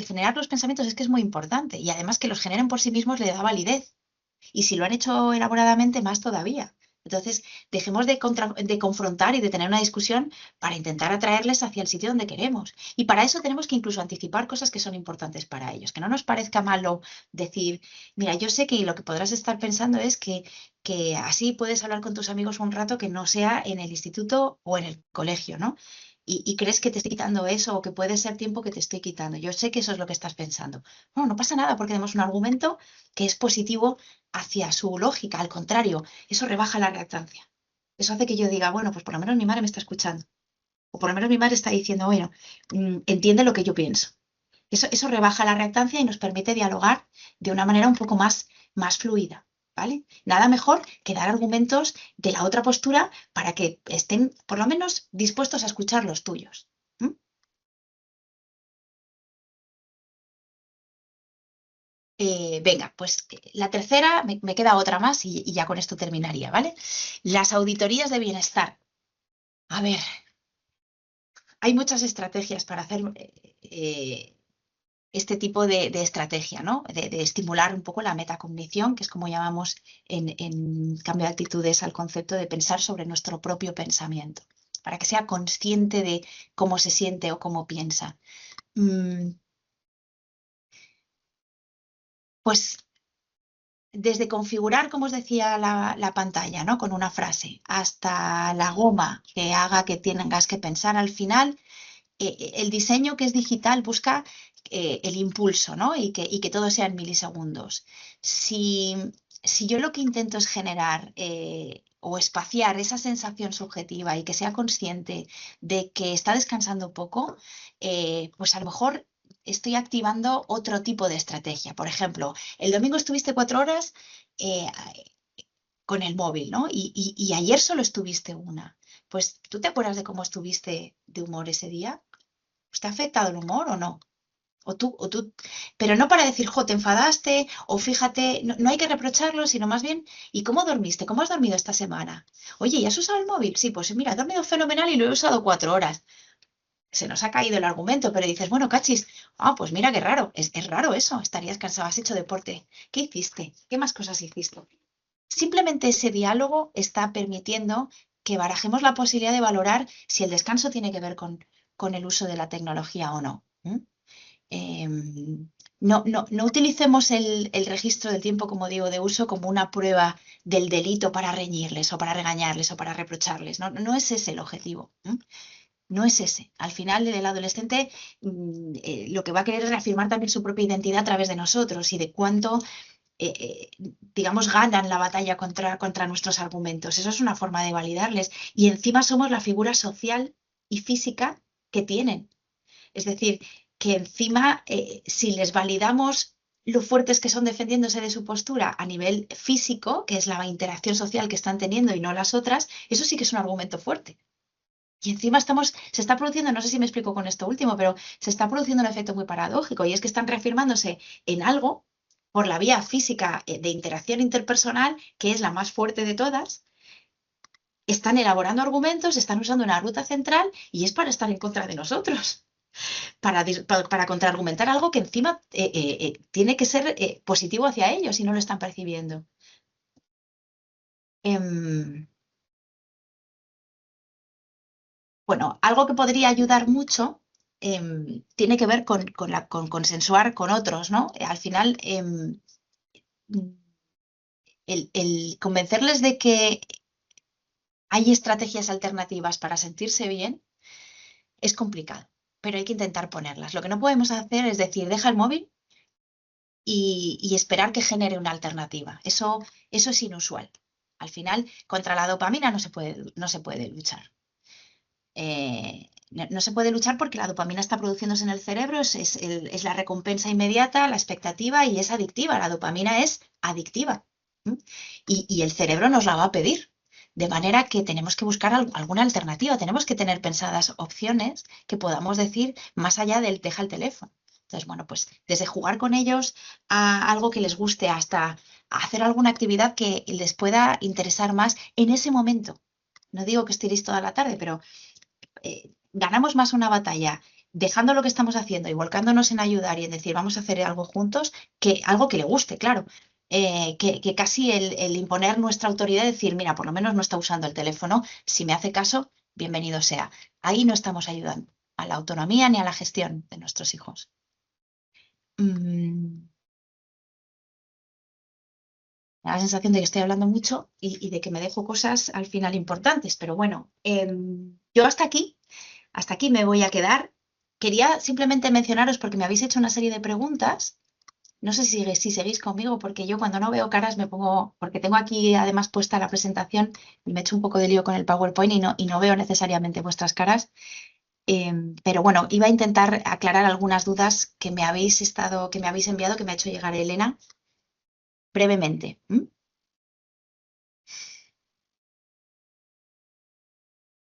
generar los pensamientos es que es muy importante y además que los generen por sí mismos le da validez. Y si lo han hecho elaboradamente, más todavía. Entonces, dejemos de confrontar y de tener una discusión para intentar atraerles hacia el sitio donde queremos. Y para eso tenemos que incluso anticipar cosas que son importantes para ellos. Que no nos parezca malo decir, mira, yo sé que lo que podrás estar pensando es que así puedes hablar con tus amigos un rato que no sea en el instituto o en el colegio, ¿no? Y crees que te estoy quitando eso o que puede ser tiempo que te estoy quitando. Yo sé que eso es lo que estás pensando. No, no pasa nada porque tenemos un argumento que es positivo hacia su lógica. Al contrario, eso rebaja la reactancia. Eso hace que yo diga, bueno, pues por lo menos mi madre me está escuchando. O por lo menos mi madre está diciendo, bueno, entiende lo que yo pienso. Eso rebaja la reactancia y nos permite dialogar de una manera un poco más fluida, ¿vale? Nada mejor que dar argumentos de la otra postura para que estén por lo menos dispuestos a escuchar los tuyos. ¿M? Venga, pues la tercera, me queda otra más y ya con esto terminaría, ¿vale? Las auditorías de bienestar. A ver, hay muchas estrategias para hacer este tipo de estrategia, ¿no? De estimular un poco la metacognición, que es como llamamos en cambio de actitudes al concepto de pensar sobre nuestro propio pensamiento, para que sea consciente de cómo se siente o cómo piensa. Mm, Pues desde configurar, como os decía, la pantalla, ¿no? Con una frase, hasta la goma que haga que tengas que pensar al final, el diseño que es digital busca el impulso, ¿no? Y que todo sea en milisegundos. Si yo lo que intento es generar o espaciar esa sensación subjetiva y que sea consciente de que está descansando poco, pues a lo mejor estoy activando otro tipo de estrategia. Por ejemplo, el domingo estuviste 4 horas eh, con el móvil, ¿no? Y ayer solo estuviste una. Pues, ¿tú te acuerdas de cómo estuviste de humor ese día? ¿Pues te ha afectado el humor o no? Pero no para decir, jo, te enfadaste, o fíjate, no, no hay que reprocharlo, sino más bien, ¿y cómo dormiste? ¿Cómo has dormido esta semana? Oye, ¿y has usado el móvil? Sí, pues mira, he dormido fenomenal y lo he usado 4 horas. Se nos ha caído el argumento, pero dices, bueno, cachis, pues mira qué raro, es raro eso, estarías cansado, has hecho deporte. ¿Qué hiciste? ¿Qué más cosas hiciste? Simplemente ese diálogo está permitiendo que barajemos la posibilidad de valorar si el descanso tiene que ver con el uso de la tecnología o no. No utilicemos el registro del tiempo, como digo, de uso como una prueba del delito para reñirles o para regañarles o para reprocharles. No, no es ese el objetivo. No es ese. Al final, el adolescente lo que va a querer es reafirmar también su propia identidad a través de nosotros y de cuánto, digamos, ganan la batalla contra nuestros argumentos. Eso es una forma de validarles. Y encima somos la figura social y física que tienen. Es decir, que encima, si les validamos lo fuertes que son defendiéndose de su postura a nivel físico, que es la interacción social que están teniendo y no las otras, eso sí que es un argumento fuerte. Y encima se está produciendo, no sé si me explico con esto último, pero se está produciendo un efecto muy paradójico y es que están reafirmándose en algo por la vía física de interacción interpersonal, que es la más fuerte de todas, están elaborando argumentos, están usando una ruta central y es para estar en contra de nosotros, para contraargumentar algo que encima tiene que ser positivo hacia ellos y no lo están percibiendo. Em, Bueno, algo que podría ayudar mucho tiene que ver con consensuar con otros, ¿no? Al final, el convencerles de que hay estrategias alternativas para sentirse bien es complicado, pero hay que intentar ponerlas. Lo que no podemos hacer es decir, deja el móvil y esperar que genere una alternativa. Eso es inusual. Al final, contra la dopamina no se puede luchar. No se puede luchar porque la dopamina está produciéndose en el cerebro, es la recompensa inmediata, la expectativa y es adictiva. La dopamina es adictiva. ¿M? Y el cerebro nos la va a pedir. De manera que tenemos que buscar alguna alternativa, tenemos que tener pensadas opciones que podamos decir más allá del deja el teléfono. Entonces, bueno, pues desde jugar con ellos a algo que les guste hasta hacer alguna actividad que les pueda interesar más en ese momento. No digo que estiréis toda la tarde, pero ganamos más una batalla dejando lo que estamos haciendo y volcándonos en ayudar y en decir vamos a hacer algo juntos, que algo que le guste, claro. Que casi el imponer nuestra autoridad y decir, mira, por lo menos no está usando el teléfono, si me hace caso, bienvenido sea. Ahí no estamos ayudando a la autonomía ni a la gestión de nuestros hijos. Mm, Me da la sensación de que estoy hablando mucho y de que me dejo cosas al final importantes, pero bueno, yo hasta aquí me voy a quedar. Quería simplemente mencionaros, porque me habéis hecho una serie de preguntas. No sé si seguís conmigo, porque yo cuando no veo caras me pongo, porque tengo aquí además puesta la presentación y me echo un poco de lío con el PowerPoint y no veo necesariamente vuestras caras. Pero bueno, iba a intentar aclarar algunas dudas que me habéis enviado, que me ha hecho llegar Elena, brevemente. A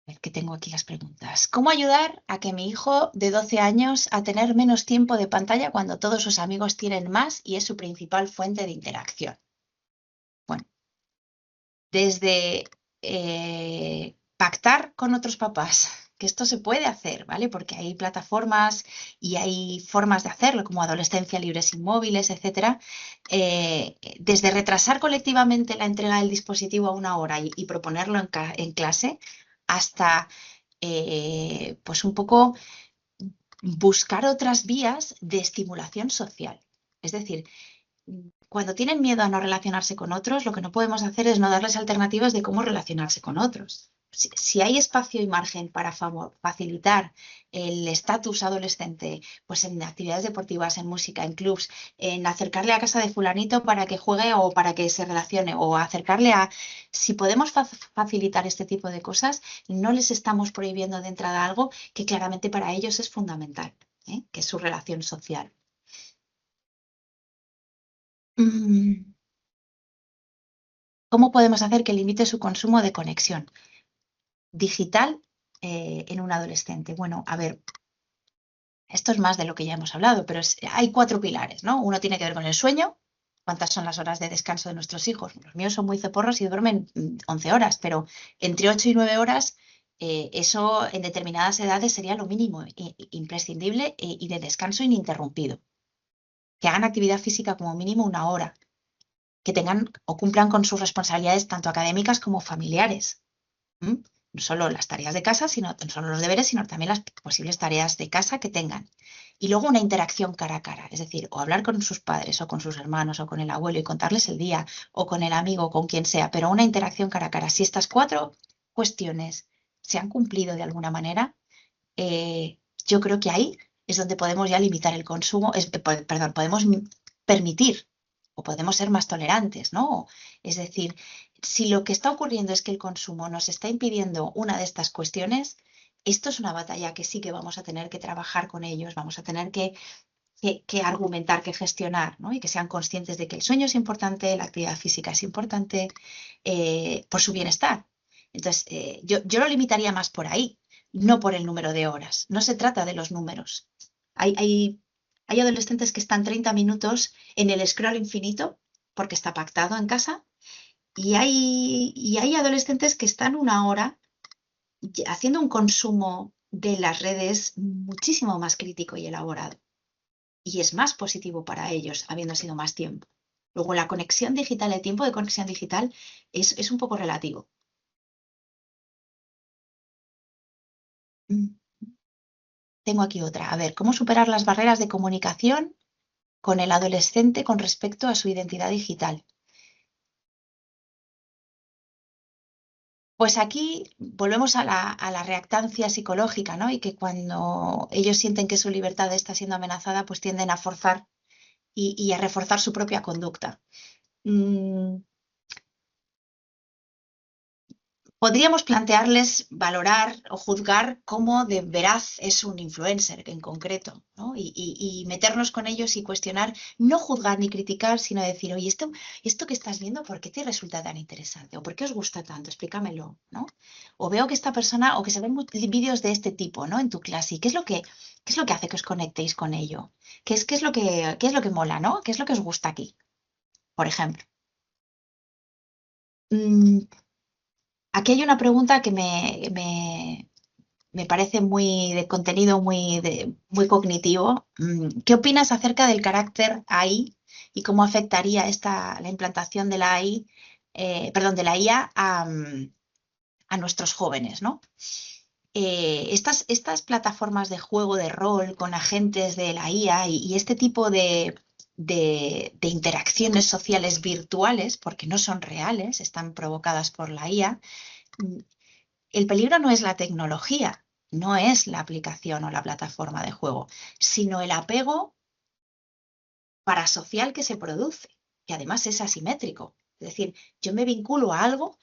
ver, que tengo aquí las preguntas. ¿Cómo ayudar a que mi hijo de 12 años a tener menos tiempo de pantalla cuando todos sus amigos tienen más y es su principal fuente de interacción? Bueno, desde pactar con otros papás, que esto se puede hacer, ¿vale? Porque hay plataformas y hay formas de hacerlo, como Adolescencia Libre Sin Móviles, etcétera. Desde retrasar colectivamente la entrega del dispositivo a una hora y proponerlo en clase, hasta pues un poco buscar otras vías de estimulación social. Es decir, cuando tienen miedo a no relacionarse con otros, lo que no podemos hacer es no darles alternativas de cómo relacionarse con otros. Si hay espacio y margen para facilitar el estatus adolescente, pues en actividades deportivas, en música, en clubs, en acercarle a casa de fulanito para que juegue o para que se relacione, o acercarle a... Si podemos facilitar este tipo de cosas, no les estamos prohibiendo de entrada algo que claramente para ellos es fundamental, que es su relación social. Mm, ¿Cómo podemos hacer que limite su consumo de conexión digital en un adolescente? Bueno, a ver, esto es más de lo que ya hemos hablado, pero hay 4 pilares, ¿no? Uno tiene que ver con el sueño. ¿Cuántas son las horas de descanso de nuestros hijos? Los míos son muy ceporros y duermen 11 horas, pero entre 8 y 9 horas, eso en determinadas edades sería lo mínimo, imprescindible y de descanso ininterrumpido. Que hagan actividad física como mínimo una hora. que tengan o cumplan con sus responsabilidades tanto académicas como familiares. ¿M? No solo las tareas de casa, sino no solo los deberes, sino también las posibles tareas de casa que tengan. Y luego una interacción cara a cara, es decir, o hablar con sus padres o con sus hermanos o con el abuelo y contarles el día, o con el amigo o con quien sea, pero una interacción cara a cara. Si estas 4 cuestiones se han cumplido de alguna manera, eh, yo creo que ahí es donde podemos ya limitar el consumo, perdón, podemos permitir o podemos ser más tolerantes, ¿no? Es decir, si lo que está ocurriendo es que el consumo nos está impidiendo una de estas cuestiones, esto es una batalla que sí que vamos a tener que trabajar con ellos, vamos a tener que argumentar, que gestionar, ¿no? Y que sean conscientes de que el sueño es importante, la actividad física es importante por su bienestar. Entonces, yo lo limitaría más por ahí, no por el número de horas. No se trata de los números. Hay adolescentes que están 30 minutos en el scroll infinito porque está pactado en casa y hay adolescentes que están 1 hora haciendo un consumo de las redes muchísimo más crítico y elaborado. Y es más positivo para ellos habiendo sido más tiempo. Luego, la conexión digital, el tiempo de conexión digital es un poco relativo. Mm, Tengo aquí otra. A ver, ¿cómo superar las barreras de comunicación con el adolescente con respecto a su identidad digital? Pues aquí volvemos a la reactancia psicológica, ¿no? Y que cuando ellos sienten que su libertad está siendo amenazada, pues tienden a forzar y a reforzar su propia conducta. Mm, Podríamos plantearles valorar o juzgar cómo de veraz es un influencer en concreto, ¿no? Y meternos con ellos y cuestionar, no juzgar ni criticar, sino decir, oye, esto que estás viendo, ¿por qué te resulta tan interesante? ¿O por qué os gusta tanto? Explícamelo, ¿no? O veo que esta persona, o que se ven vídeos de este tipo, ¿no? En tu clase, ¿y qué es lo que hace que os conectéis con ello? ¿Qué es lo que mola, ¿no? ¿Qué es lo que os gusta aquí? Por ejemplo. Mm, Aquí hay una pregunta que me parece muy de contenido muy cognitivo. ¿Qué opinas acerca del carácter AI y cómo afectaría la implantación de la AI, perdón, de la IA a nuestros jóvenes, ¿no? Estas plataformas de juego de rol con agentes de la IA y este tipo de interacciones sociales virtuales, porque no son reales, están provocadas por la IA. El peligro no es la tecnología, no es la aplicación o la plataforma de juego, sino el apego parasocial que se produce, que además es asimétrico. Es decir, yo me vinculo a algo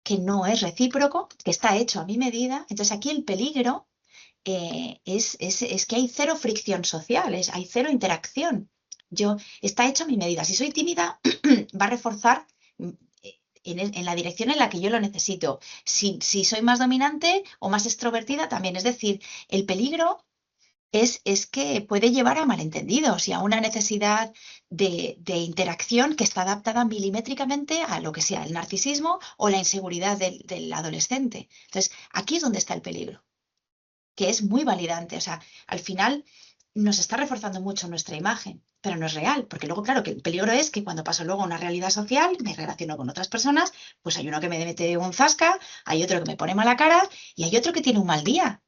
que no es recíproco, que está hecho a mi medida. Entonces aquí el peligro es que hay cero fricción social, hay cero interacción. Está hecho a mi medida. Si soy tímida, va a reforzar en la dirección en la que yo lo necesito. Si soy más dominante o más extrovertida, también. Es decir, el peligro es que puede llevar a malentendidos y a una necesidad de interacción que está adaptada milimétricamente a lo que sea el narcisismo o la inseguridad del adolescente. Entonces, aquí es donde está el peligro, que es muy validante. O sea, al final nos está reforzando mucho nuestra imagen, pero no es real, porque luego, claro, que el peligro es que cuando paso luego a una realidad social, me relaciono con otras personas, pues hay uno que me mete un zasca, hay otro que me pone mala cara y hay otro que tiene un mal día.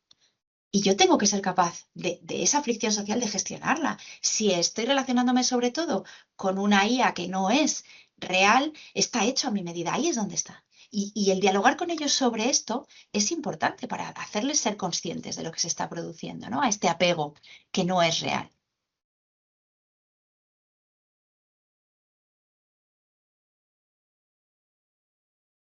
Y yo tengo que ser capaz de esa fricción social de gestionarla. Si estoy relacionándome sobre todo con una IA que no es real, está hecho a mi medida. Ahí es donde está. Y el dialogar con ellos sobre esto es importante para hacerles ser conscientes de lo que se está produciendo, ¿no? A este apego que no es real.